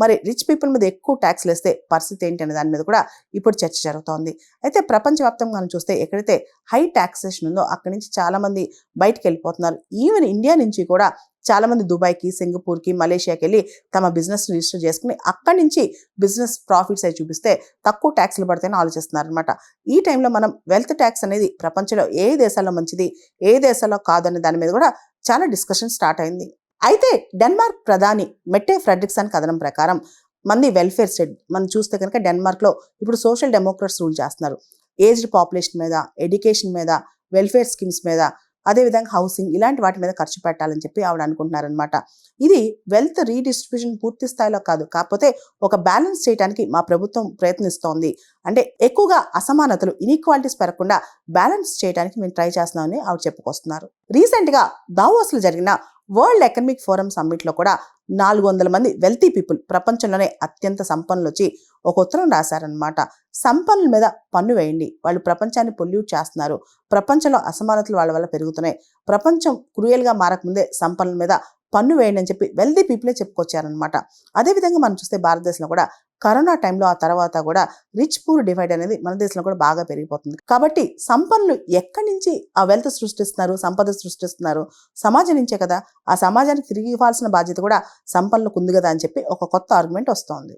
మరి rich people మీద ఎక్కువ ట్యాక్స్లు వేస్తే పరిస్థితి ఏంటి అనే దాని మీద కూడా ఇప్పుడు చర్చ జరుగుతోంది. అయితే ప్రపంచవ్యాప్తంగా మనం చూస్తే ఎక్కడైతే హై టాక్సేషన్ ఉందో అక్కడి నుంచి చాలా మంది బయటికి వెళ్ళిపోతున్నారు. ఈవెన్ ఇండియా నుంచి కూడా చాలా మంది దుబాయ్కి, సింగపూర్కి, మలేషియాకి వెళ్ళి తమ బిజినెస్ రిజిస్టర్ చేసుకుని అక్కడి నుంచి బిజినెస్ ప్రాఫిట్స్ అవి చూపిస్తే తక్కువ ట్యాక్స్లు పడతాయని ఆలోచిస్తున్నారు అనమాట. ఈ టైంలో మనం వెల్త్ ట్యాక్స్ అనేది ప్రపంచంలో ఏ దేశాల్లో మంచిది, ఏ దేశాల్లో కాదనే దాని మీద కూడా చాలా డిస్కషన్ స్టార్ట్ అయింది. అయితే డెన్మార్క్ ప్రధాని మెట్టే ఫ్రెడ్రిక్సన్ కథనం ప్రకారం మంది వెల్ఫేర్ స్టేట్ మనం చూస్తే కనుక డెన్మార్క్లో ఇప్పుడు సోషల్ డెమోక్రట్స్ రూల్ చేస్తున్నారు. ఏజ్డ్ పాపులేషన్ మీద, ఎడ్యుకేషన్ మీద, వెల్ఫేర్ స్కీమ్స్ మీద, అదేవిధంగా హౌసింగ్ ఇలాంటి వాటి మీద ఖర్చు పెట్టాలని చెప్పి ఆవిడ అనుకుంటున్నారనమాట. ఇది వెల్త్ రీడిస్ట్రిబ్యూషన్ పూర్తి స్థాయిలో కాదు, కాకపోతే ఒక బ్యాలెన్స్ చేయడానికి మా ప్రభుత్వం ప్రయత్నిస్తోంది. అంటే ఎక్కువగా అసమానతలు, ఇన్ఈక్వాలిటీస్ పెరగకుండా బ్యాలెన్స్ చేయడానికి మేము ట్రై చేస్తున్నామని ఆవిడ చెప్పుకొస్తున్నారు. రీసెంట్గా దావోస్లో జరిగిన వరల్డ్ ఎకనామిక్ ఫోరం సమ్మిట్లో కూడా 400 మంది వెల్తీ పీపుల్, ప్రపంచంలోనే అత్యంత సంపన్నులు వచ్చి ఒక ఉత్తరం రాశారనమాట. సంపన్నుల మీద పన్ను వేయండి, వాళ్ళు ప్రపంచాన్ని పొల్యూట్ చేస్తున్నారు, ప్రపంచంలో అసమానతలు వాళ్ళ వల్ల పెరుగుతున్నాయి, ప్రపంచం క్రూయల్గా మారకముందే సంపన్నుల మీద పన్ను వేయండి అని చెప్పి వెల్తీ పీపులే చెప్పుకొచ్చారనమాట. అదేవిధంగా మనం చూస్తే భారతదేశంలో కూడా కరోనా టైంలో ఆ తర్వాత కూడా రిచ్ పూర్ డివైడ్ అనేది మన దేశంలో కూడా బాగా పెరిగిపోతుంది. కాబట్టి సంపన్నులు ఎక్కడి నుంచి ఆ వెల్త్ సృష్టిస్తున్నారు, సంపద సృష్టిస్తున్నారు? సమాజం నుంచే కదా. ఆ సమాజానికి తిరిగి ఇవ్వాల్సిన బాధ్యత కూడా సంపన్నులకు ఉంది కదా అని చెప్పి ఒక కొత్త ఆర్గ్యుమెంట్ వస్తోంది.